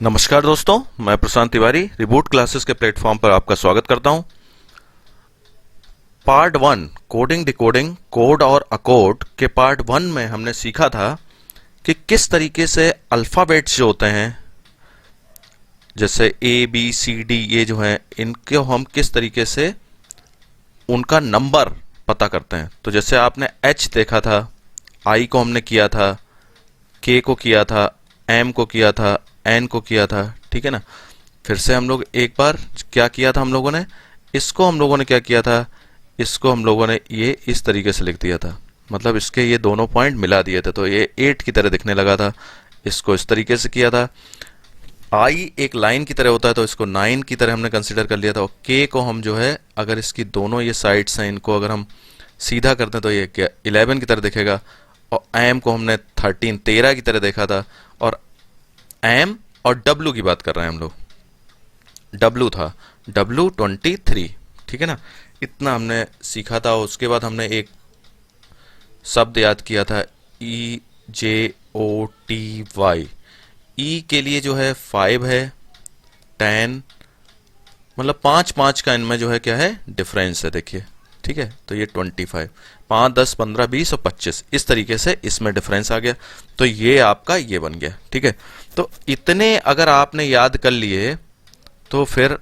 नमस्कार दोस्तों, मैं प्रशांत तिवारी रिबूट क्लासेस के प्लेटफॉर्म पर आपका स्वागत करता हूं। Part one coding decoding code और अकोड के पार्ट वन में हमने सीखा था कि किस तरीके से अल्फाबेट्स जो होते हैं जैसे ए बी सी डी ये जो हैं इनको हम किस तरीके से उनका नंबर पता करते हैं। तो जैसे आपने एच देखा था, आई को हमने किया था, के को किया था, एम को किया था, एन को किया था, ठीक है ना। फिर से हम लोग एक बार क्या किया था, हम लोगों ने क्या किया था, इसको हम लोगों ने ये इस तरीके से लिख दिया था, मतलब इसके ये दोनों पॉइंट मिला दिए थे तो ये 8 की तरह दिखने लगा था। इसको इस तरीके से किया था। आई एक लाइन की तरह होता है तो इसको 9 की तरह हमने कंसिडर कर लिया था। और के को हम जो है अगर इसकी दोनों ये साइड्स हैं इनको अगर हम सीधा करते हैं तो ये क्या 11 की तरह दिखेगा। और एम को हमने 13 की तरह देखा था। और एम और डब्लू की बात कर रहे हैं हम लोग, डब्लू था W23, ठीक है ना। इतना हमने सीखा था। उसके बाद हमने एक शब्द याद किया था EJOTY। ई के लिए जो है 5 है, 10 मतलब 5 का इनमें जो है क्या है डिफरेंस है, देखिए, ठीक है। तो ये 25, 5, 10, 15, 20 और 25 इस तरीके से इसमें डिफरेंस आ गया। तो ये आपका ये बन गया, ठीक है। तो इतने अगर आपने याद कर लिए तो फिर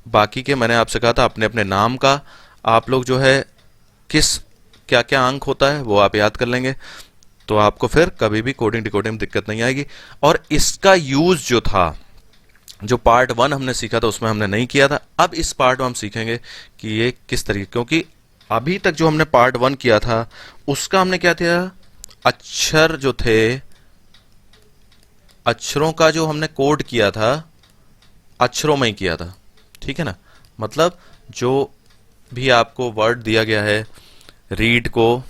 बाकी के मैंने आपसे कहा था अपने अपने नाम का आप लोग जो है किस क्या क्या अंक होता है वो आप याद कर लेंगे तो आपको फिर कभी भी कोडिंग डिकोडिंग में दिक्कत नहीं आएगी। और इसका यूज जो था, जो पार्ट वन हमने सीखा था उसमें हमने नहीं किया था। अब इस पार्ट में हम सीखेंगे कि ये किस तरीके, क्योंकि अभी तक जो हमने पार्ट वन किया था उसका हमने क्या था, अक्षर जो थे, अक्षरों का जो हमने कोड किया था अक्षरों में ही किया था, ठीक है ना। मतलब जो भी आपको वर्ड दिया गया है, रीड को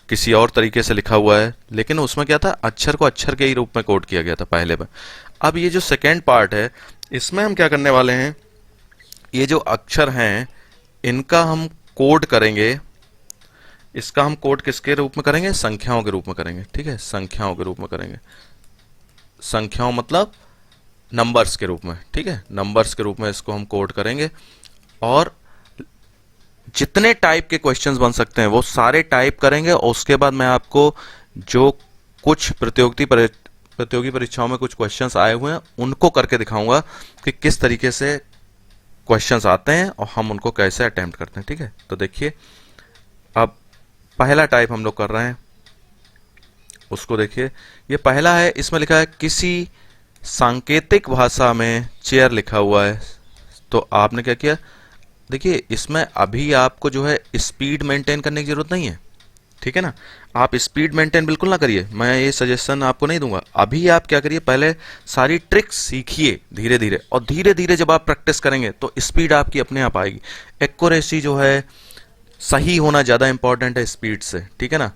किसी और तरीके से लिखा हुआ है, लेकिन उसमें क्या था, अक्षर को अक्षर के ही रूप में कोड किया गया था पहले में। अब ये जो सेकेंड पार्ट है इसमें हम क्या करने वाले हैं, ये जो अक्षर हैं इनका हम कोड करेंगे। इसका हम कोड किसके रूप में करेंगे, संख्याओं के रूप में करेंगे, ठीक है। संख्याओं के रूप में करेंगे, संख्याओं मतलब नंबर्स के रूप में, ठीक है। नंबर्स के रूप में इसको हम कोड करेंगे और जितने टाइप के क्वेश्चंस बन सकते हैं वो सारे टाइप करेंगे। और उसके बाद मैं आपको जो कुछ प्रतियोगी परीक्षाओं में कुछ क्वेश्चंस आए हुए हैं उनको करके दिखाऊंगा कि किस तरीके से क्वेश्चंस आते हैं और हम उनको कैसे अटेम्प्ट करते हैं, ठीक है। तो देखिए अब पहला टाइप हम लोग कर रहे हैं, उसको देखिए। ये पहला है, इसमें लिखा है किसी सांकेतिक भाषा में चेयर लिखा हुआ है। तो आपने क्या किया, देखिए इसमें अभी आपको जो है स्पीड मेंटेन करने की जरूरत नहीं है, ठीक है ना। आप स्पीड मेंटेन बिल्कुल ना करिए, मैं ये सजेशन आपको नहीं दूंगा। अभी आप क्या करिए, पहले सारी ट्रिक्स सीखिए धीरे धीरे, और धीरे धीरे जब आप प्रैक्टिस करेंगे तो स्पीड आपकी अपने आप आएगी। एक्यूरेसी जो है, सही होना ज़्यादा इंपॉर्टेंट है स्पीड से, ठीक है ना।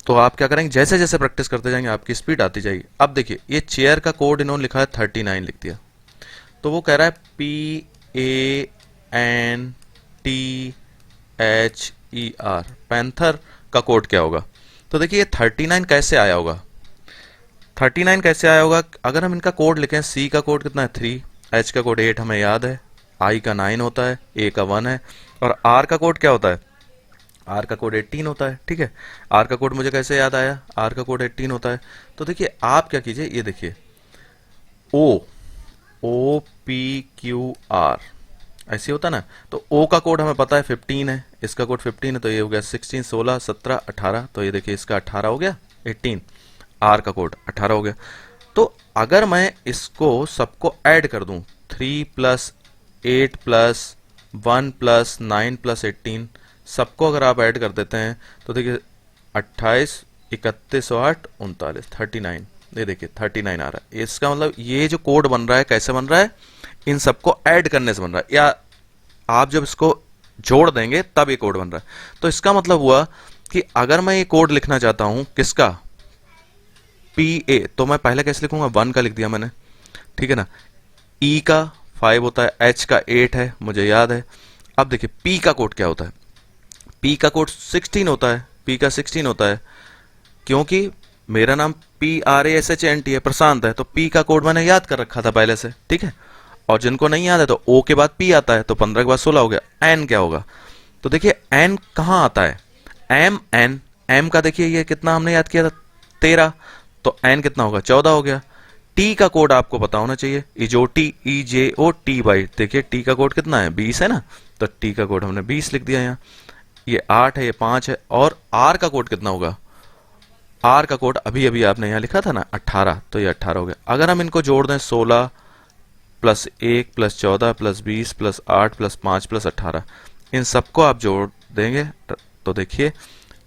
तो आप क्या करेंगे, जैसे जैसे प्रैक्टिस करते जाएंगे आपकी स्पीड आती जाएगी। अब देखिए ये चेयर का कोड इन्होंने लिखा है 39 लिख दिया, तो वो कह रहा है PANTHER, पैंथर का कोड क्या होगा। तो देखिए ये 39 कैसे आया होगा, 39 कैसे आया होगा। अगर हम इनका कोड लिखें, सी का कोड कितना है 3, एच का कोड 8 हमें याद है, आई का 9 होता है, ए का 1 है, और आर का कोड क्या होता है, आर का कोड 18 होता है, ठीक है। आर का कोड मुझे कैसे याद आया, आर का कोड 18 होता है। तो देखिए आप क्या कीजिए, ये देखिए OPQR ऐसे होता ना। तो O का कोड हमें पता है 15 है, इसका कोड 15 है, तो ये हो गया 16, 16, 17, 18। तो ये देखिए इसका 18 हो गया, 18। आर का कोड 18 हो गया। तो अगर मैं इसको सबको ऐड कर दूं, 3 + 8 + 1 + 9 + 18, सबको अगर आप ऐड कर देते हैं तो देखिए 28, 31 और 8, 39, 39। ये देखिए 39 आ रहा है। इसका मतलब ये जो कोड बन रहा है कैसे बन रहा है, इन सबको ऐड करने से बन रहा है, या आप जब इसको जोड़ देंगे तब ये कोड बन रहा है। तो इसका मतलब हुआ कि अगर मैं ये कोड लिखना चाहता हूं किसका, PA, तो मैं पहले कैसे लिखूंगा, 1 का लिख दिया मैंने, ठीक है ना। E का 5 होता है, H का 8 है, मुझे याद है। अब देखिए P का कोड क्या होता है, P का कोड 16 होता है, P का 16 होता है, क्योंकि मेरा नाम PRASHNT है, प्रशांत है, तो P का कोड मैंने याद कर रखा था पहले से, ठीक है। और जिनको नहीं याद है तो O के बाद P आता है, तो 15 के बाद 16 हो गया। N क्या होगा, तो देखिए N कहाँ आता है, M का देखिए ये कितना हमने याद किया था, 13, तो N कितना होगा, 14 हो गया। T का कोड आपको पता होना चाहिए, EJOT बाई, देखिए T का कोड कितना है, 20 है ना, तो T का कोड हमने 20 लिख दिया यहाँ। ये 8 है, ये 5 है, और R का कोड कितना होगा, R का कोड अभी अभी आपने यहाँ लिखा था ना 18, तो ये 18 हो गया। अगर हम इनको जोड़ दें 16 plus 1 plus 14 plus 20 plus 8 plus 5 plus 18, इन सबको आप जोड़ देंगे तो देखिए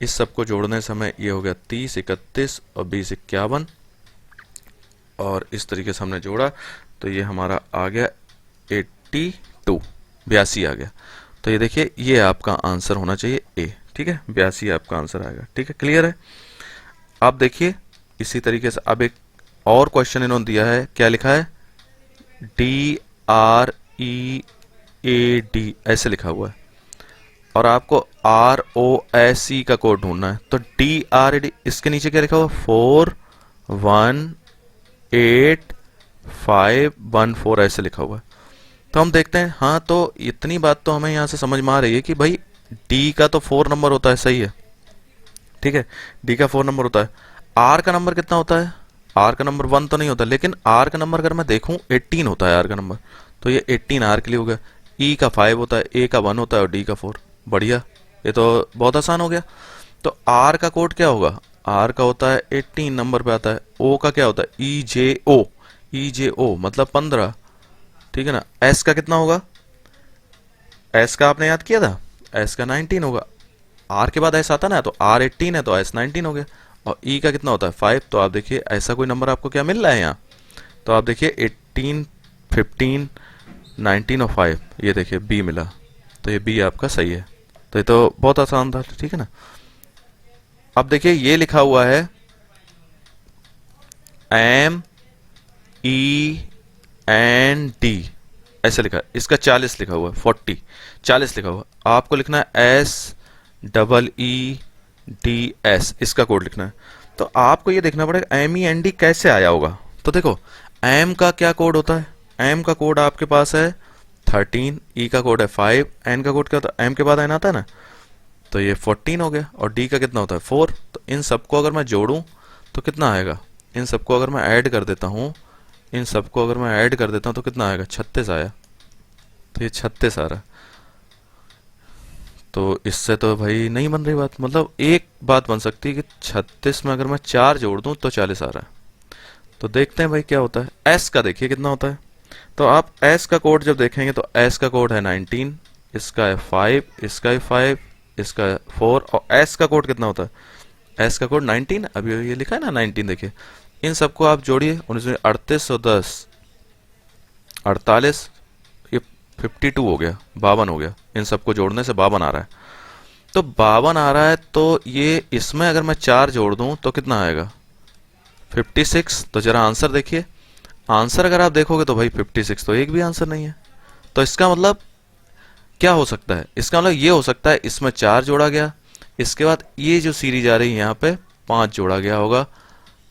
इस सबको जोड़ने समय ये हो गया 30, 31 और 20, 51, और इस तरीके से हमने जोड़ा तो ये हमारा आ गया 82, 82 आ गया। तो ये देखिए ये आपका आंसर होना चाहिए ए, ठीक है, 82 आपका आंसर आएगा, ठीक है, क्लियर है। आप देखिए इसी तरीके से अब एक और क्वेश्चन इन्होंने दिया है, क्या लिखा है, DREAD ऐसे लिखा हुआ है, और आपको ROSE का कोड ढूंढना है। तो DRED, इसके नीचे क्या लिखा हुआ, 418514 ऐसे लिखा हुआ है। तो हम देखते हैं, हाँ तो इतनी बात तो हमें यहाँ से समझ में आ रही है कि भाई D का तो 4 नंबर होता है, सही है, ठीक है, D का 4 नंबर होता है। R का नंबर कितना होता है, R का नंबर 1 तो नहीं होता, लेकिन R का नंबर अगर मैं देखूं 18 होता है R का नंबर, तो ये 18 R के लिए हो गया। E का 5 होता है, A का 1 होता है और D का 4, बढ़िया, ये तो बहुत आसान हो गया। तो R का कोड क्या होगा, R का होता है 18 नंबर पे आता है। O का क्या होता है, EJO मतलब 15, ठीक है ना। S का कितना होगा, S का आपने याद किया था, S का 19 होगा। R के बाद S आता ना, तो R 18 है तो S 19 हो गया। और E का कितना होता है 5, तो आप देखिए ऐसा कोई नंबर आपको क्या मिल रहा है यहाँ, तो आप देखिए 18, 15, 19 और 5, ये देखिए B मिला, तो ये B आपका सही है। तो ये तो बहुत आसान था, ठीक है ना। अब देखिए ये लिखा हुआ है MEND ऐसे लिखा है, इसका 40 लिखा हुआ है, 40 लिखा हुआ है। आपको लिखना है SEEDS, इसका कोड लिखना है। तो आपको ये देखना पड़ेगा MEND कैसे आया होगा। तो देखो M का क्या कोड होता है, M का कोड आपके पास है 13, E का कोड है 5, N का कोड क्या होता है, M के बाद N आता है ना, तो ये 14 हो गया। और D का कितना होता है 4। तो इन सबको अगर मैं जोड़ूं तो कितना आएगा, इन सबको अगर मैं ऐड कर देता हूँ, इन सबको अगर मैं ऐड कर देता हूँ तो कितना आएगा, 36 आया। तो ये 36 आ रहा है। तो इससे तो भाई नहीं बन रही बात, मतलब एक बात बन सकती है कि 36 में अगर मैं 4 जोड़ दूं तो 40 आ रहा है। तो देखते हैं भाई क्या होता है। S का देखिए कितना होता है, तो आप S का कोड जब देखेंगे तो S का कोड है 19, इसका है 5, इसका है 5, इसका है 4, और S का कोड कितना होता है, S का कोड 19, अभी ये लिखा है ना 19, देखिए इन सबको आप जोड़िए, 1938 और 10 48, ये 52 हो गया, 52 हो गया। इन सबको जोड़ने से 52 आ रहा है। तो 52 आ रहा है, तो ये इसमें अगर मैं 4 जोड़ दूं तो कितना आएगा, 56। तो जरा आंसर देखिए, आंसर अगर आप देखोगे तो भाई 56 तो एक भी आंसर नहीं है। तो इसका मतलब क्या हो सकता है, इसका मतलब ये हो सकता है इसमें 4 जोड़ा गया, इसके बाद ये जो सीरीज आ रही है यहाँ पे 5 जोड़ा गया होगा,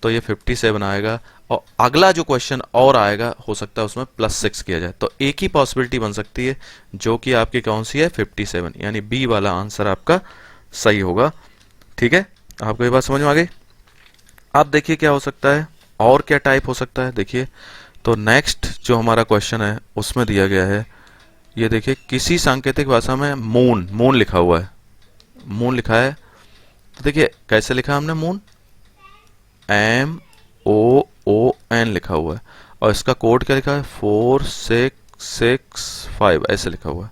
तो ये 57 आएगा। और अगला जो क्वेश्चन और आएगा हो सकता है उसमें +6 किया जाए। तो एक ही पॉसिबिलिटी बन सकती है जो कि आपकी कौन सी है, 57, यानी बी वाला आंसर आपका सही होगा। ठीक है, आपको ये बात समझ में आ गई। अब देखिए क्या हो सकता है, और क्या टाइप हो सकता है। देखिए तो नेक्स्ट जो हमारा क्वेश्चन है उसमें दिया गया है, ये देखिए किसी सांकेतिक भाषा में मून लिखा हुआ है, मून लिखा है। तो देखिए कैसे लिखा हमने, मून MOON लिखा हुआ है, और इसका कोड क्या लिखा है 4665 ऐसे लिखा हुआ है।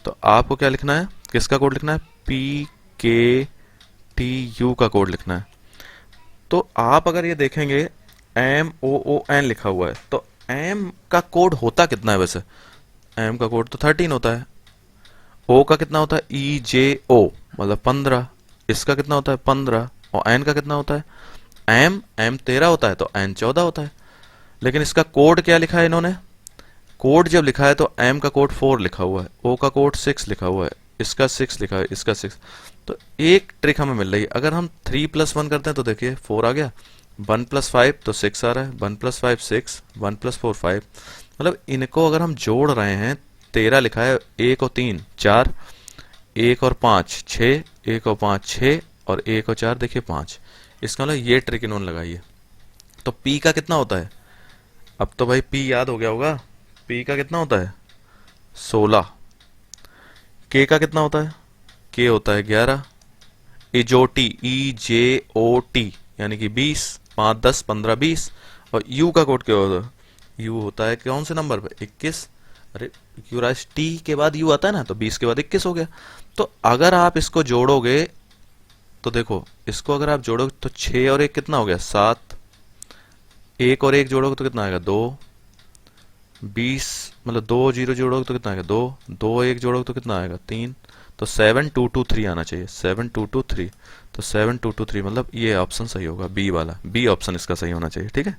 तो आपको क्या लिखना है, किसका कोड लिखना है, PKTU का कोड लिखना है। तो आप अगर ये देखेंगे MOON लिखा हुआ है, तो M का कोड होता कितना है वैसे, M का कोड तो 13 होता है। O का कितना होता है, EJO मतलब 15, इसका कितना होता है 15, और N का कितना होता है, M 13 होता है तो N 14 होता है। लेकिन इसका कोड क्या लिखा है इन्होंने, कोड जब लिखा है तो M का कोड 4 लिखा हुआ है, O का कोड 6 लिखा हुआ है, इसका 6 लिखा है, इसका 6। तो एक ट्रिक हमें मिल रही है। अगर हम 3+1 करते हैं तो देखिए 4 आ गया, 1+5 तो 6 आ रहा है, 1+5 6, 1+4 5। मतलब इनको अगर हम जोड़ रहे हैं, 13 लिखा है, 1 और 3 4, 1 और 5 6, 1 और 5 6, और 1 और 4 देखिए 5। इसका मतलब ये ट्रिक इन्होंने लगाई है। तो पी का कितना होता है? अब तो भाई पी याद हो गया होगा। पी का कितना होता है? 16। के का कितना होता है? के होता है 11। इजोटी, EJOT, यानी कि 20, 5 10 15 20। और यू का कोड क्या होता है? यू होता है कौन से नंबर पे? 21। अरे यूराज, टी के बाद यू आता है ना, तो 20 के बाद 21 हो गया। तो अगर आप इसको जोड़ोगे तो देखो, इसको अगर आप जोड़ोगे तो 6 और 1 कितना हो गया? 7। 1 और 1 जोड़ोगे तो कितना आएगा? 2। 20, मतलब 2 0 जोड़ोगे तो कितना आएगा? 2। 2 1 जोड़ोगे तो कितना आएगा? 3। तो 7223 आना चाहिए, 7223। तो 7223 मतलब ये ऑप्शन सही होगा, बी वाला, बी ऑप्शन इसका सही होना चाहिए। ठीक है।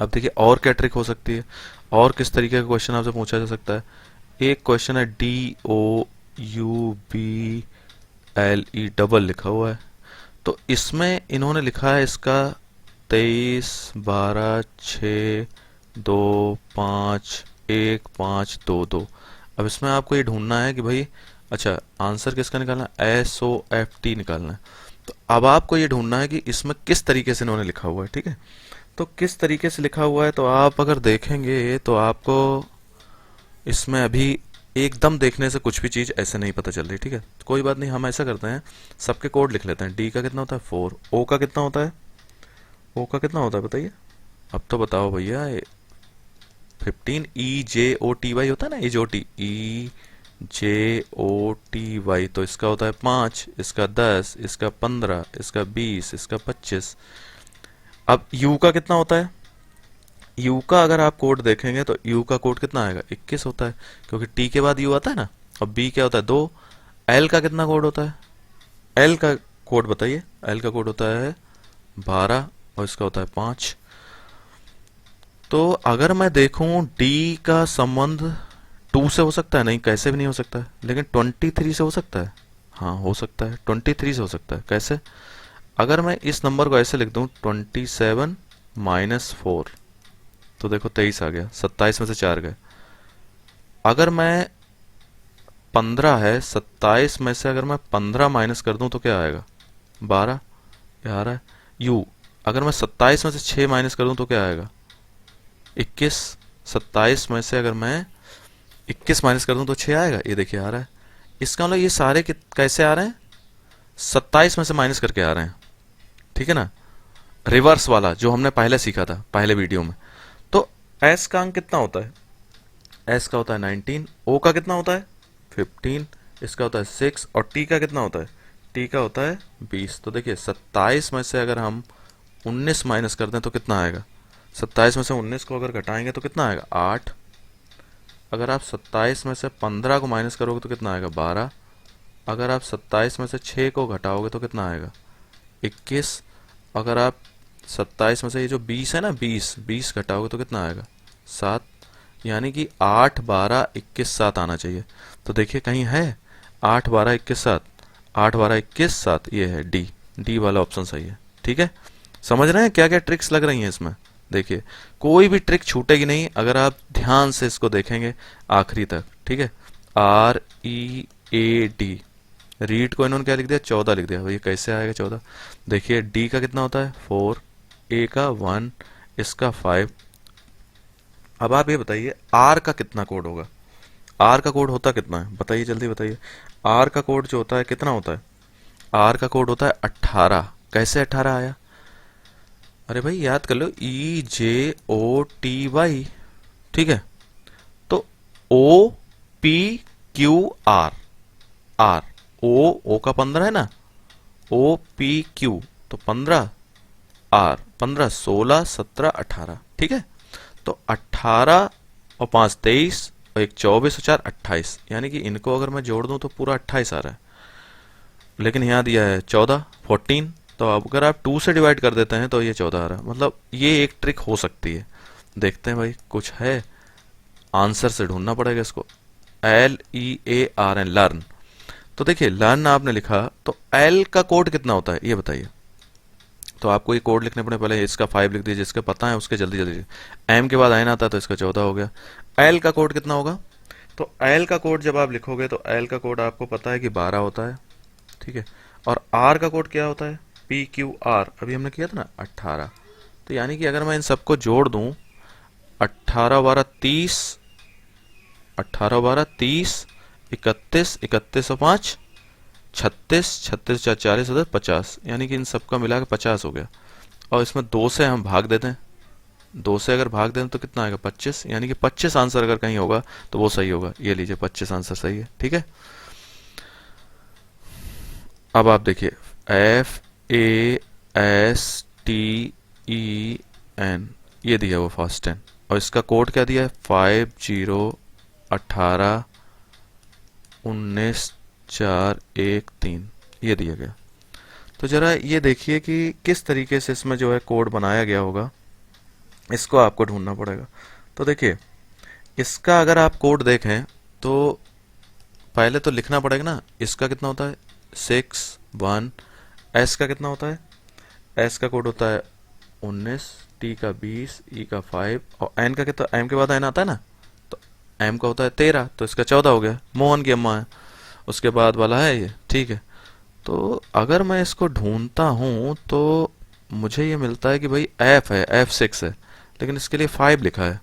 अब देखिए और क्या ट्रिक हो सकती है, और किस तरीके का क्वेश्चन आपसे पूछा जा सकता है। एक क्वेश्चन है DOUBLE डबल लिखा हुआ है। तो इसमें इन्होंने लिखा है इसका 23 12 6 2 5 1 5 2 2। अब इसमें आपको ये ढूंढना है कि भाई, अच्छा आंसर किसका निकालना है? SOFT निकालना है। तो अब आपको ये ढूंढना है कि इसमें किस तरीके से इन्होंने लिखा हुआ है। ठीक है। तो किस तरीके से लिखा हुआ है, तो आप अगर देखेंगे तो आपको इसमें अभी एकदम देखने से कुछ भी चीज़ ऐसे नहीं पता चल रही। ठीक है, तो कोई बात नहीं, हम ऐसा करते हैं, सबके कोड लिख लेते हैं। डी का कितना होता है? 4। ओ का कितना होता है? ओ का कितना होता है बताइए, अब तो बताओ भैया। 15। EJOTY होता है ना, EJOTY, तो इसका होता है 5, इसका 10, इसका 15, इसका 20, इसका 25। अब यू का कितना होता है? यू का अगर आप कोड देखेंगे तो यू का कोड कितना आएगा? 21 होता है, क्योंकि टी के बाद यू आता है ना। और बी क्या होता है? 2। एल का कितना कोड होता है? एल का कोड बताइए। एल का कोड होता है 12, और इसका होता है 5। तो अगर मैं देखूं, डी का संबंध 2 से हो सकता है? नहीं, कैसे भी नहीं हो सकता है। लेकिन 23 से हो सकता है? हाँ हो सकता है, 23 से हो सकता है। कैसे? अगर मैं इस नंबर को ऐसे लिख दूं, 27 -4, तो देखो 23 आ गया, 27 में से 4 गए। अगर मैं 15 है, 27 में से अगर मैं 15 माइनस कर दूं तो क्या आएगा? 12। क्या आ रहा है? यू, अगर मैं 27 में से 6 माइनस कर दूं तो क्या आएगा? 21। 27 में से अगर मैं 21 माइनस कर दूं तो 6 आएगा। ये देखिए आ रहा है। इसका मतलब ये सारे कैसे आ रहे हैं? 27 में से माइनस करके आ रहे हैं। ठीक है ना, रिवर्स वाला जो हमने पहले सीखा था पहले वीडियो में। तो एस का अंक कितना होता है? एस का होता है 19। ओ का कितना होता है? 15। इसका होता है 6। और टी का कितना होता है? टी का होता है 20। तो देखिए 27 में से अगर हम 19 माइनस कर दें तो कितना आएगा? 27 में से 19 को अगर घटाएंगे तो कितना आएगा? 8। अगर आप 27 में से 15 को माइनस करोगे तो कितना आएगा? 12। अगर आप 27 में से 6 को घटाओगे तो कितना आएगा? 21। अगर आप 27 में से ये जो 20 है ना, 20 घटाओगे तो कितना आएगा? 7। यानी कि 8 12 21 7 आना चाहिए। तो देखिए कहीं है 8 12 21 7? 8 12 21 7, ये है डी। डी वाला ऑप्शन सही है। ठीक है, समझ रहे हैं क्या क्या ट्रिक्स लग रही हैं इसमें? देखिए कोई भी ट्रिक छूटेगी नहीं अगर आप ध्यान से इसको देखेंगे आखिरी तक। ठीक है। READ, रीड को इन्होंने क्या लिख दिया? 14 लिख दिया। ये कैसे आएगा 14? देखिए डी का कितना होता है? 4। ए का 1, इसका 5। अब आप ये बताइए आर का कितना कोड होगा? आर का कोड होता कितना है बताइए, जल्दी बताइए। आर का कोड जो होता है कितना होता है? आर का कोड होता है 18। कैसे 18 आया? अरे भाई याद कर लो, EJOTY। ठीक है, तो OPQR। आर, ओ का 15 है ना, OPQ, तो 15, आर 15, 16 17 18। ठीक है, तो 18 और 5 23 और 1 24 और 4 28, यानी कि इनको अगर मैं जोड़ दूं तो पूरा 28 आ रहा है। लेकिन यहाँ दिया है 14 14, तो अब अगर आप 2 से डिवाइड कर देते हैं तो ये 14 आ रहा है। मतलब ये एक ट्रिक हो सकती है। देखते हैं भाई कुछ है, आंसर से ढूंढना पड़ेगा इसको। LEARN, learn. तो देखिए लर्न आपने लिखा, तो एल का कोड कितना होता है ये बताइए। तो आपको ये कोड लिखने पड़े, पहले इसका 5 लिख दीजिए, जिसके पता है उसके जल्दी जल्दी। एम के बाद एन आता है तो इसका 14 हो गया। एल का कोड कितना होगा? तो एल का कोड जब आप लिखोगे तो एल का कोड आपको पता है कि 12 होता है, ठीक है। और आर का कोड क्या होता है? पी क्यू आर, अभी हमने किया था ना 18। तो यानी कि अगर मैं इन सबको जोड़ दूं, 18 12 30, 18 12 30, 31 31 और 5 36, 36 4 40 होता है 50, यानी कि इन सबका मिला के 50 हो गया। और इसमें 2 से हम भाग देते हैं, 2 से अगर भाग दें तो कितना आएगा? 25, यानी कि 25 आंसर अगर कहीं होगा तो वो सही होगा। ये लीजिए 25 आंसर सही है, ठीक है। अब आप देखिए FASTEN, ये दिया वो फास्टेन, और इसका कोड क्या दिया है? 5 0 18 19 4 1 3, ये दिया गया। तो जरा ये देखिए कि किस तरीके से इसमें जो है कोड बनाया गया होगा, इसको आपको ढूंढना पड़ेगा। तो देखिए इसका अगर आप कोड देखें तो पहले तो लिखना पड़ेगा ना, इसका कितना होता है? 6 1। एस का कितना होता है? एस का कोड होता है 19, टी का 20, ई का 5, और एन का कितना? एम के बाद एन आता है ना, तो एम का होता है 13, तो इसका 14 हो गया। मोहन की अम्मा है, उसके बाद वाला है ये, ठीक है। तो अगर मैं इसको ढूंढता हूं तो मुझे ये मिलता है कि भाई एफ है, F6 है, लेकिन इसके लिए 5 लिखा है,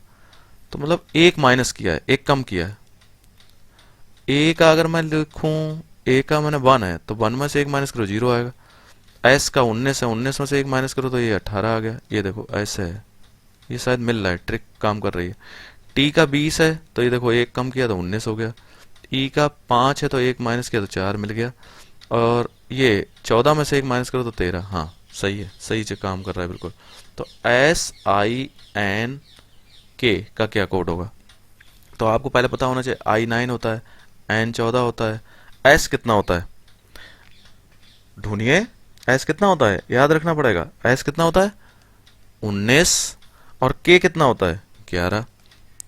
तो मतलब एक माइनस किया है, एक कम किया है। ए का अगर मैं लिखूं, ए का मैंने 1 है, तो 1 में से एक माइनस करो 0 आएगा। एस का 19 है, 19 में से एक माइनस करो तो ये 18 आ गया। ये देखो ऐसे है, ये शायद मिल रहा है, ट्रिक काम कर रही है। टी का 20 है, तो ये देखो एक कम किया तो 19 हो गया। ई का 5 है, तो एक माइनस किया तो 4 मिल गया। और ये 14 में से एक माइनस करो तो 13। हाँ सही है, सही से काम कर रहा है बिल्कुल। तो SIN का क्या कोड होगा? तो आपको पहले पता होना चाहिए, I9 होता है, N 14 होता है, S कितना होता है? ढूंढिए, S कितना होता है, याद रखना पड़ेगा। S कितना होता है? 19। और K कितना होता है? 11।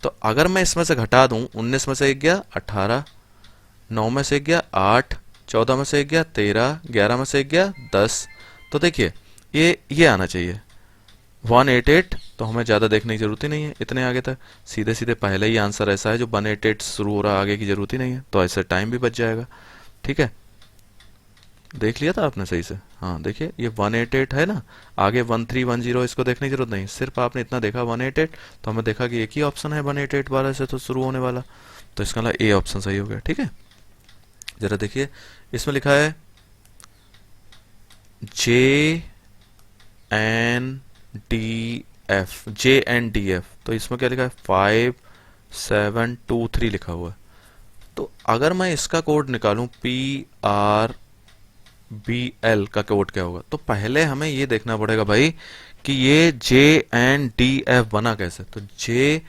तो अगर मैं इसमें से घटा दूं, 19 में से एक गया 18, 9 में से एक गया 8, 14 में से एक गया 13, 11 में से एक गया 10। तो देखिए ये आना चाहिए 188। तो हमें ज़्यादा देखने की जरूरत ही नहीं है इतने आगे तक, सीधे सीधे पहले ही आंसर ऐसा है जो 188 शुरू हो रहा, आगे की जरूरत ही नहीं है, तो ऐसे टाइम भी बच जाएगा, ठीक है। देख लिया था आपने सही से? हाँ देखिए ये 188 है ना, आगे 1310 इसको देखने की जरूरत नहीं, सिर्फ आपने इतना देखा 188, तो हमें देखा कि एक ही ऑप्शन है 188 वाला से तो शुरू होने वाला, तो इसका मतलब ए ऑप्शन सही हो गया, ठीक है। जरा देखिए इसमें लिखा है JNDF, तो इसमें क्या लिखा है? 5723 लिखा हुआ है। तो अगर मैं इसका कोड निकालूं PRBL का कोड क्या होगा, तो पहले हमें ये देखना पड़ेगा भाई कि ये JNDF बना कैसे। तो J,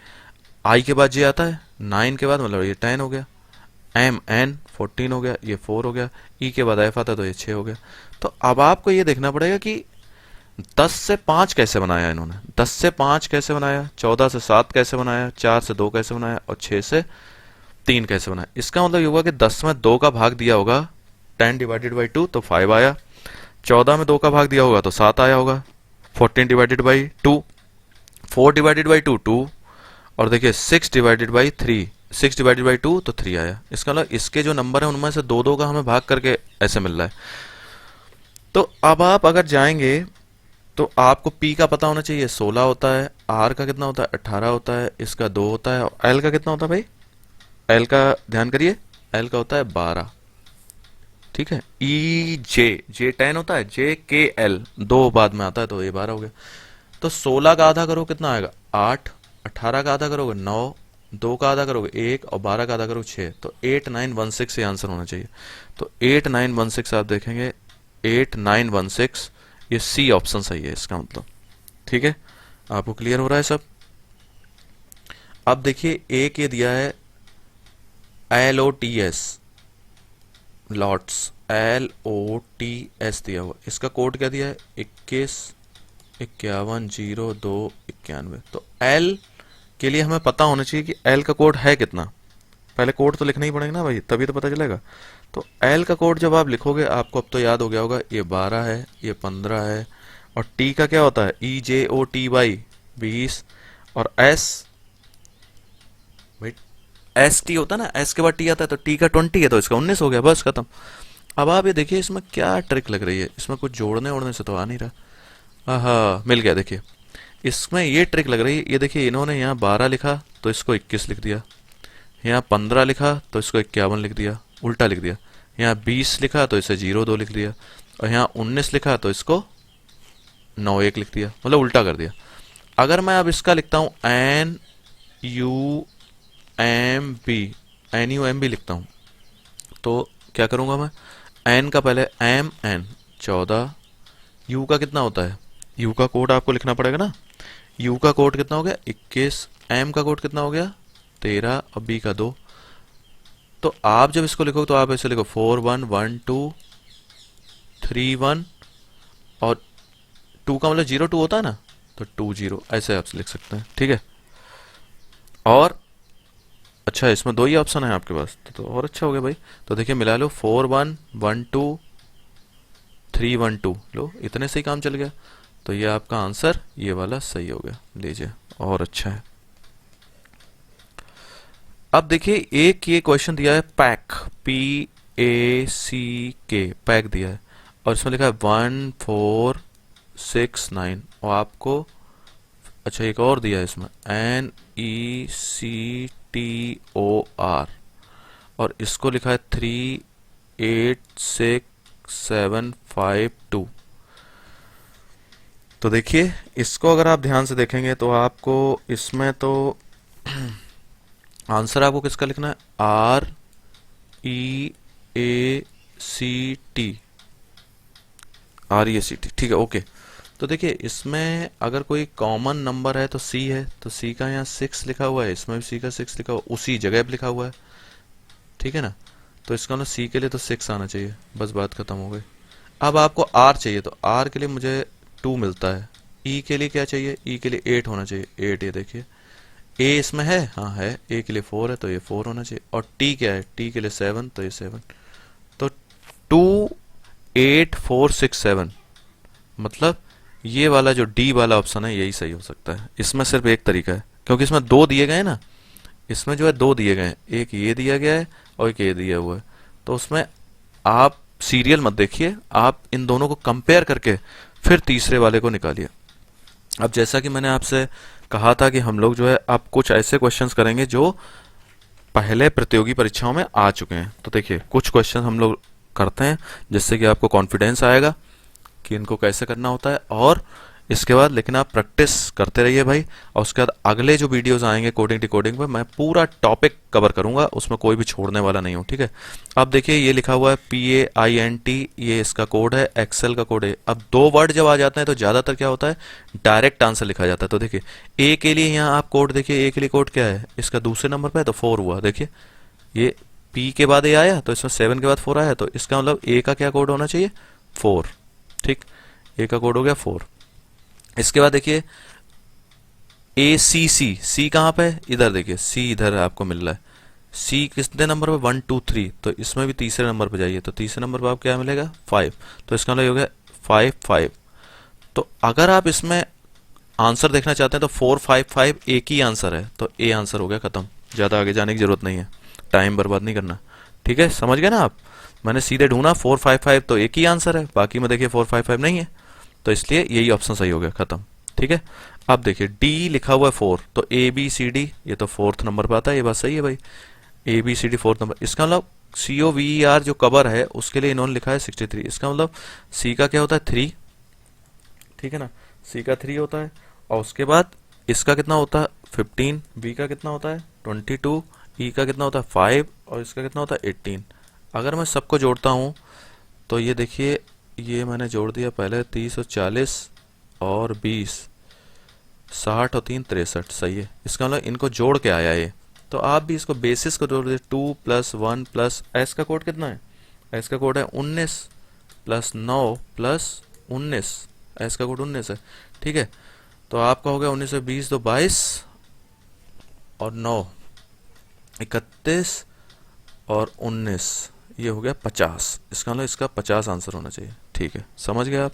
I के बाद J आता है, 9 के बाद मतलब ये 10 हो गया, MN 14 हो गया, ये 4 हो गया, E के बाद F आता है तो ये 6 हो गया। तो अब आपको ये देखना पड़ेगा कि 10 से 5 कैसे बनाया इन्होंने, 10 से 5 कैसे बनाया, 14 से 7 कैसे बनाया, 4 से 2 कैसे बनाया, और 6 से 3 कैसे बनाया। इसका मतलब ये होगा कि 10 में 2 का भाग दिया होगा, 10 डिवाइडेड बाई 2 तो 5 आया। 14 में 2 का भाग दिया होगा तो 7 आया होगा। 14 डिवाइडेड बाई 2, 4 डिवाइडेड बाई 2 2, और देखिए 6 डिवाइडेड बाई 3, 6 डिवाइडेड बाई 2 तो 3 आया। इसका मतलब इसके जो नंबर है उनमें से 2 का हमें भाग करके ऐसे मिल रहा है। तो अब आप अगर जाएंगे तो आपको P का पता होना चाहिए 16 होता है, R का कितना होता है 18 होता है, इसका 2 होता है, और L का कितना होता है भाई? L का ध्यान करिए, L का होता है 12, ठीक है। J 10 होता है, JKL 2 बाद में आता है तो ये 12 हो गया। तो 16 का आधा करो कितना आएगा? 8, 18 का आधा करोगे 9, 2 का आधा करोगे 1, और 12 का आधा करोगे 6, तो 8916 ये आंसर होना चाहिए। तो 8916 आप देखेंगे 8916, ये सी ऑप्शन सही है इसका मतलब, ठीक है। आपको क्लियर हो रहा है सब? अब देखिए एक ये दिया है LOTS, लॉट्स, LOTS दिया हुआ, इसका कोड क्या दिया है? 21 51 02 91। तो L के लिए हमें पता होना चाहिए कि L का कोड है कितना, पहले कोड तो लिखना ही पड़ेगा ना भाई, तभी तो पता चलेगा। तो एल का कोड जब आप लिखोगे आपको अब तो याद हो गया होगा, ये 12 है, ये 15 है, और टी का क्या होता है, ई जे ओ टी वाई 20, और एस, भाई एस टी होता है ना, एस के बाद टी आता है, तो टी का 20 है तो इसका 19 हो गया, बस खत्म। अब आप ये देखिए इसमें क्या ट्रिक लग रही है, इसमें कुछ जोड़ने ओड़ने से तो आ नहीं रहा। हाँ मिल गया, देखिए इसमें ये ट्रिक लग रही है। ये देखिए इन्होंने यहाँ 12 लिखा तो इसको 21 लिख दिया, यहाँ 15 लिखा तो इसको 51 लिख दिया, उल्टा लिख दिया। यहाँ 20 लिखा तो इसे 02 लिख दिया, और यहाँ 19 लिखा तो इसको 91 लिख दिया, मतलब उल्टा कर दिया। अगर मैं अब इसका लिखता हूँ N U M B, N U M B लिखता हूँ, तो क्या करूँगा मैं, एन का पहले एम एन 14, यू का कितना होता है, यू का कोड आपको लिखना पड़ेगा ना, यू का कोड कितना हो गया 21, एम का कोड कितना हो गया 13, और बी का 2। तो आप जब इसको लिखो तो आप ऐसे लिखो 4 1 1 2 3 1, और 2 का मतलब 0 2 होता है ना, तो 2 0 ऐसे आप लिख सकते हैं, ठीक है। और अच्छा इसमें 2 ही ऑप्शन है आपके पास, तो और अच्छा हो गया भाई। तो देखिए मिला लो 4 1 1 2 3 1 2, लो इतने से ही काम चल गया। तो ये आपका आंसर ये वाला सही हो गया, लीजिए और अच्छा है। अब देखिए एक ये क्वेश्चन दिया है पैक, पी ए सी के, पैक दिया है, और इसमें लिखा है 1 4 6 9, और आपको अच्छा एक और दिया है इसमें N E C T O R, और इसको लिखा है 3 8 6 7 5 2। तो देखिए इसको अगर आप ध्यान से देखेंगे तो आपको इसमें तो आंसर आपको किसका लिखना है, आर ई ए सी टी, आर ई ए सी टी, ठीक है ओके। तो देखिए इसमें अगर कोई कॉमन नंबर है तो सी है, तो सी का यहाँ 6 लिखा हुआ है, इसमें भी सी का 6 लिखा हुआ है, उसी जगह पे लिखा हुआ है, ठीक है ना। तो इसका मतलब सी के लिए तो 6 आना चाहिए, बस बात खत्म हो गई। अब आपको आर चाहिए, तो आर के लिए मुझे 2 मिलता है, ई के लिए क्या चाहिए, ई के लिए 8 होना चाहिए, 8, ये देखिए ए इसमें है, हाँ है, ए के लिए 4 है तो ये 4 होना चाहिए, और टी क्या है, टी के लिए 7 तो ये 7। तो 2 8 4 6 7, मतलब ये वाला जो डी वाला ऑप्शन है यही सही हो सकता है। इसमें सिर्फ एक तरीका है, क्योंकि इसमें 2 दिए गए हैं ना, इसमें जो है 2 दिए गए हैं, एक ये दिया गया है और एक ये दिया हुआ है। तो उसमें आप सीरियल मत देखिए, आप इन दोनों को कंपेयर करके फिर तीसरे वाले को निकालिए। अब जैसा कि मैंने आपसे कहा था कि हम लोग जो है अब कुछ ऐसे क्वेश्चंस करेंगे जो पहले प्रतियोगी परीक्षाओं में आ चुके हैं। तो देखिए कुछ क्वेश्चन हम लोग करते हैं जिससे कि आपको कॉन्फिडेंस आएगा कि इनको कैसे करना होता है, और इसके बाद लेकिन आप प्रैक्टिस करते रहिए भाई। और उसके बाद अगले जो वीडियोस आएंगे कोडिंग डिकोडिंग पे मैं पूरा टॉपिक कवर करूंगा, उसमें कोई भी छोड़ने वाला नहीं हूँ, ठीक है। अब देखिए ये लिखा हुआ है PAINT, ये इसका कोड है, एक्सेल का कोड है। अब 2 वर्ड जब आ जाते हैं तो ज्यादातर क्या होता है, डायरेक्ट आंसर लिखा जाता है। तो देखिए ए के लिए यहाँ आप कोड देखिए, ए के लिए कोड क्या है, इसका दूसरे नंबर पे है तो 4 हुआ, देखिए ये पी के बाद ए आया तो इसमें 7 के बाद 4 आया, तो इसका मतलब ए का क्या कोड होना चाहिए, 4, ठीक, ए का कोड हो गया 4। इसके बाद देखिए ए सी सी, सी कहाँ पे है, इधर देखिए सी इधर आपको मिल रहा है, सी कितने नंबर पे 1 2 3, तो इसमें भी तीसरे नंबर पे जाइए, तो तीसरे नंबर पे आपको क्या मिलेगा 5, तो इसका मतलब हो गया 5 5। तो अगर आप इसमें आंसर देखना चाहते हैं तो 4 5 5 एक ही आंसर है, तो ए आंसर हो गया, खत्म, ज्यादा आगे जाने की जरूरत नहीं है, टाइम बर्बाद नहीं करना, ठीक है, समझ गए ना आप। मैंने सीधे ढूंढा 4 5 5 तो एक ही आंसर है, बाकी में देखिए 4 5 5 नहीं है, तो इसलिए यही ऑप्शन सही हो गया, खत्म, ठीक है। अब देखिए डी लिखा हुआ है 4, तो ए बी सी डी ये तो 4th नंबर पर आता है, ये बात सही है भाई, A B C D 4th number. इसका मतलब COVER जो कवर है उसके लिए इन्होंने लिखा है 63, इसका मतलब सी का क्या होता है 3, ठीक है ना, सी का 3 होता है, और उसके बाद इसका कितना होता है 15, बी का कितना होता है 22, ई का कितना होता है 5, और इसका कितना होता है 18। अगर मैं सबको जोड़ता हूँ तो ये देखिए ये मैंने जोड़ दिया पहले 30 और 40 और 20, 60 और 3 63, सही है। इसका मतलब इनको जोड़ के आया ये, तो आप भी इसको बेसिस को जोड़ दीजिए, 2 + 1 + एस का कोड कितना है, एस का कोड है 19 + 9 + 19, एस का कोड 19 है, ठीक है। तो आपका हो गया 19 से 20 तो 22 और 9 31 और 19, ये हो गया 50, इसका मतलब इसका 50 आंसर होना चाहिए। ठीक है, समझ गए आप।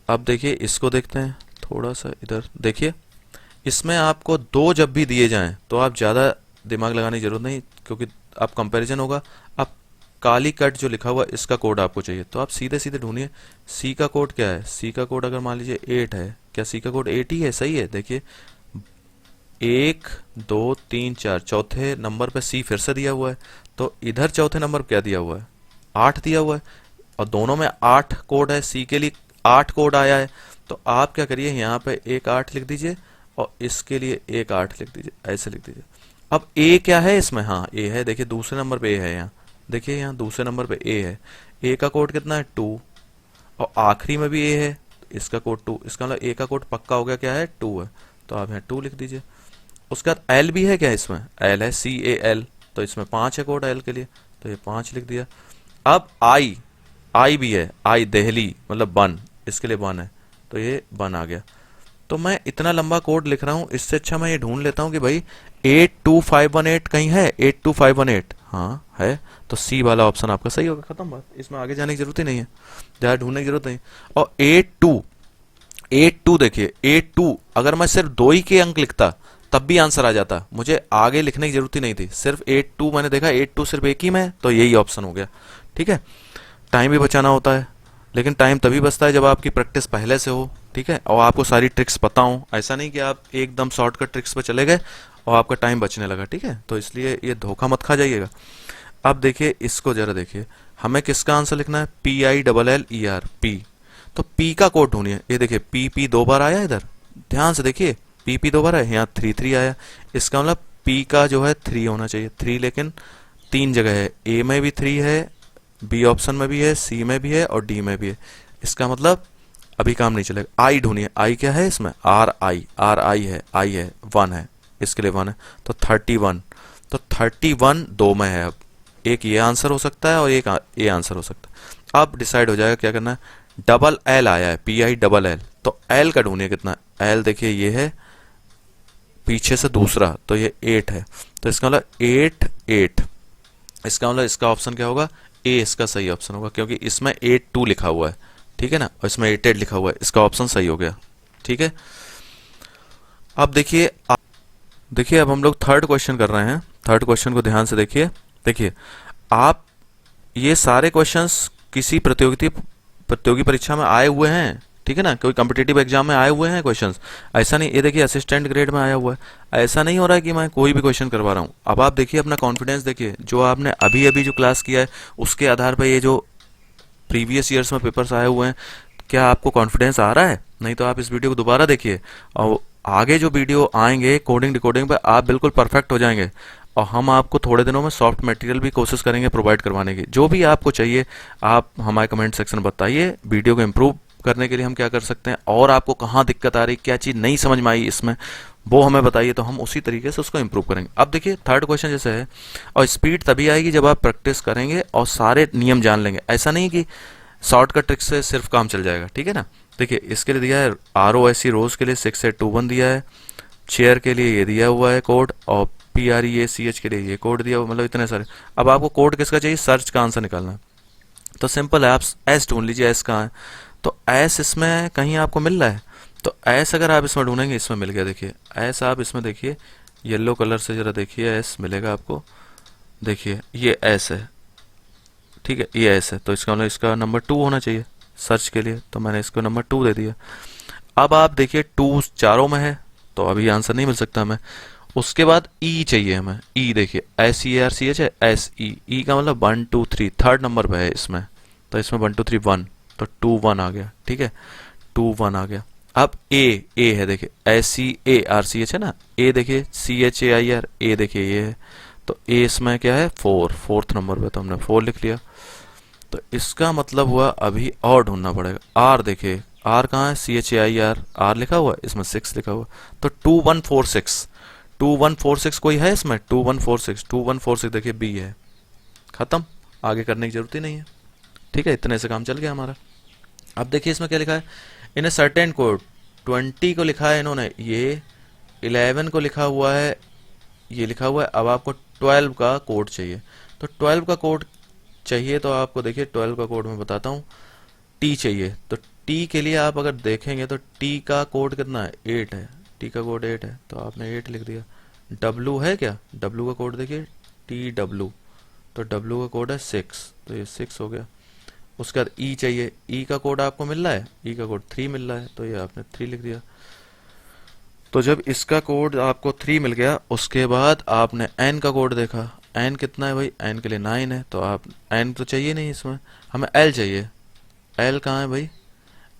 अब देखिए इसको देखते हैं, थोड़ा सा इधर देखिए। इसमें आपको दो जब भी दिए जाएं तो आप ज़्यादा दिमाग लगाने की जरूरत नहीं, क्योंकि आप कंपैरिजन होगा। आप काली कट जो लिखा हुआ इसका कोड आपको चाहिए, तो आप सीधे सीधे ढूंढिए सी का कोड क्या है। सी का कोड अगर मान लीजिए 8 है, क्या सी का कोड 8 ही है? सही है। देखिए 1 2 3 4, चौथे नंबर पे सी फिर से दिया हुआ है, तो इधर चौथे नंबर पे क्या दिया हुआ है? 8 दिया हुआ है, और दोनों में 8 कोड है। सी के लिए 8 कोड आया है, तो आप क्या करिए यहाँ पे एक 8 लिख दीजिए और इसके लिए एक 8 लिख दीजिए, ऐसे लिख दीजिए। अब ए क्या है इसमें? हाँ ए है, देखिए दूसरे नंबर पे ए है यहाँ, देखिए यहाँ दूसरे नंबर पे ए है। ए का कोड कितना है? 2, और आखिरी में भी ए है, तो इसका कोड 2, इसका मतलब ए का कोड पक्का हो गया क्या है? 2 है, तो आप यहाँ 2 लिख दीजिए। उसके बाद एल भी है क्या इसमें? एल है, CAL, तो इसमें 5 है कोड एल के लिए, तो ये 5 लिख दिया। अब आई, आई भी है, आई दिल्ली मतलब बन, इसके लिए बन है, तो ये बन आ गया। तो मैं इतना लंबा कोड लिख रहा हूँ, इससे अच्छा मैं ये ढूंढ लेता हूँ कि भाई 82518 कहीं है? 82518 हाँ है, तो सी वाला ऑप्शन आपका सही होगा। खत्म बात, इसमें आगे जाने की जरूरत ही नहीं है, ज़्यादा ढूंढने की जरूरत नहीं। और 82 देखिए 82 अगर मैं सिर्फ 2 ही के अंक लिखता तब भी आंसर आ जाता, मुझे आगे लिखने की जरूरत ही नहीं थी। सिर्फ 82 मैंने देखा 82 सिर्फ एक ही में, तो यही ऑप्शन हो गया। ठीक है, टाइम भी बचाना होता है, लेकिन टाइम तभी बचता है जब आपकी प्रैक्टिस पहले से हो। ठीक है, और आपको सारी ट्रिक्स पता हो, ऐसा नहीं कि आप एकदम शॉर्टकट ट्रिक्स पे चले गए और आपका टाइम बचने लगा। ठीक है, तो इसलिए ये धोखा मत खा जाइएगा। अब देखिए इसको जरा देखिए, हमें किसका आंसर लिखना है? PILLER पी, तो पी का कोड ढूंढिए। ये देखिए पी 2 बार आया इधर, ध्यान से देखिए पी 2 बार आया, यहाँ 3 आया, इसका मतलब पी का जो है 3 होना चाहिए। 3 लेकिन 3 जगह है, ए में भी 3 है, बी ऑप्शन में भी है, सी में भी है और डी में भी है। इसका मतलब अभी काम नहीं चलेगा। आई ढूंढिए, आई क्या है इसमें? आर आई है, आई है, 1 है, इसके लिए 1 है, तो 31, तो 31 2 में है। अब एक ये आंसर हो सकता है और एक ये आंसर हो सकता है। अब डिसाइड हो जाएगा क्या करना है। डबल एल आया है, PILL, तो एल का ढूंढिए कितना? एल देखिए ये है पीछे से दूसरा, तो ये 8 है, तो इसका मतलब 8, इसका मतलब इसका ऑप्शन क्या होगा? ए इसका सही ऑप्शन होगा, क्योंकि इसमें 82 लिखा हुआ है। ठीक है ना, और इसमें 88 लिखा हुआ है, इसका ऑप्शन सही हो गया। ठीक है, अब देखिए देखिए अब हम लोग थर्ड क्वेश्चन कर रहे हैं। थर्ड क्वेश्चन को ध्यान से देखिए। देखिए आप ये सारे क्वेश्चंस किसी प्रतियोगी परीक्षा में आए हुए हैं। ठीक है ना, कोई कॉम्पिटिटिव एग्जाम में आए हुए हैं क्वेश्चंस, ऐसा नहीं। ये देखिए असिस्टेंट ग्रेड में आया हुआ है, ऐसा नहीं हो रहा है कि मैं कोई भी क्वेश्चन करवा रहा हूँ। अब आप देखिए अपना कॉन्फिडेंस देखिए, जो आपने अभी अभी जो क्लास किया है उसके आधार पर ये जो प्रीवियस ईयर्स में पेपर्स आए हुए हैं, क्या आपको कॉन्फिडेंस आ रहा है? नहीं तो आप इस वीडियो को दोबारा देखिए, और आगे जो वीडियो आएंगे कोडिंग डिकोडिंग पे आप बिल्कुल परफेक्ट हो जाएंगे। और हम आपको थोड़े दिनों में सॉफ्ट मटेरियल भी कोशिश करेंगे प्रोवाइड करवाने की। जो भी आपको चाहिए आप हमारे कमेंट सेक्शन में बताइए। वीडियो को इम्प्रूव करने के लिए हम क्या कर सकते हैं, और आपको कहाँ दिक्कत आ रही, क्या चीज़ नहीं समझ में आई इसमें, वो हमें बताइए, तो हम उसी तरीके से उसको इम्प्रूव करेंगे। अब देखिए थर्ड क्वेश्चन जैसे है, और स्पीड तभी आएगी जब आप प्रैक्टिस करेंगे और सारे नियम जान लेंगे। ऐसा नहीं कि शॉर्टकट ट्रिक से सिर्फ काम चल जाएगा। ठीक है ना, देखिए इसके लिए दिया है ROSC रोज के लिए 6821 दिया है, चेयर के लिए ये दिया हुआ है कोड, और PREACH के लिए ये कोड दिया हुआ, मतलब इतने सारे। अब आपको कोड किसका चाहिए? सर्च का आंसर निकालना है, तो सिंपल है, आप एस ढूंढ लीजिए। एस कहाँ है? तो एस इसमें कहीं आपको मिल रहा है, तो एस अगर आप इसमें ढूंढेंगे, इसमें मिल गया। देखिए एस आप इसमें देखिए, येलो कलर से जरा देखिए, एस मिलेगा आपको। देखिए ये एस है, ठीक है, ये एस है, तो इसका मतलब इसका नंबर 2 होना चाहिए सर्च के लिए, तो मैंने इसको नंबर 2 दे दिया। अब आप देखिए 2 चारों में है, तो अभी आंसर नहीं मिल सकता हमें। उसके बाद ई चाहिए हमें। ई देखिए SEARCH है, SE का मतलब 1 2 3 थर्ड नंबर पे है इसमें, तो इसमें 1 2 3 1, तो 2 1 आ गया। ठीक है, 2 1 आ गया। अब ए है, देखिए SEARCH है ना, ए देखिए CHAIR, ए देखिए ये है, तो ए इसमें क्या है? 4, फोर्थ नंबर पे, तो हमने 4 लिख लिया। तो इसका मतलब हुआ अभी और ढूंढना पड़ेगा। आर देखिए, आर कहाँ है? CHAIR, आर लिखा हुआ, इसमें 6 लिखा हुआ, तो 2146 कोई है इसमें? 2146 देखिए बी है। खत्म, आगे करने की जरूरत ही नहीं है। ठीक है, इतने से काम चल गया हमारा। अब देखिए इसमें क्या लिखा है, इन सर्टेन कोड 20 को लिखा है इन्होंने, ये 11 को लिखा हुआ है, ये लिखा हुआ है। अब आपको 12 का कोड चाहिए, तो 12 का कोड चाहिए तो आपको देखिए 12 का कोड मैं बताता हूँ। टी चाहिए तो टी के लिए आप अगर देखेंगे तो टी का कोड कितना है, 8 है। टी का कोड 8 है तो आपने 8 लिख दिया। डब्लू है क्या, डब्लू का कोड देखिए टी डब्लू, तो डब्लू का कोड है 6, तो ये 6 हो गया। उसके बाद ई चाहिए, ई का कोड आपको मिल रहा है, ई का कोड 3 मिल रहा है, तो ये आपने 3 लिख दिया। तो जब इसका कोड आपको 3 मिल गया, उसके बाद आपने एन का कोड देखा, एन कितना है भाई, एन के लिए 9 है, तो आप एन तो चाहिए नहीं इसमें, हमें एल चाहिए। एल कहाँ है भाई,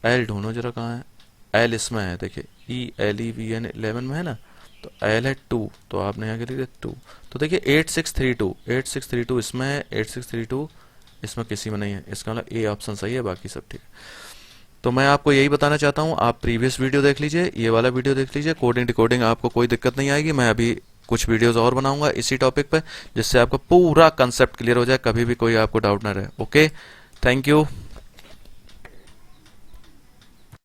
एल ढूंढो जरा कहाँ है। एल इसमें है देखिए, E L E V N 11 में है ना, तो एल है 2, तो आपने यहाँ लिख दिया 2। तो देखिए 8632 इसमें है, 8632 इसमें किसी में नहीं है, इसका मतलब ए ऑप्शन सही है, बाकी सब ठीक है। तो मैं आपको यही बताना चाहता हूँ, आप प्रीवियस वीडियो देख लीजिए, ये वाला वीडियो देख लीजिए, कोडिंग डिकोडिंग आपको कोई दिक्कत नहीं आएगी। मैं अभी कुछ वीडियोस और बनाऊंगा इसी टॉपिक पे, जिससे आपको पूरा कंसेप्ट क्लियर हो जाए, कभी भी कोई आपको डाउट ना रहे। Okay, thank you.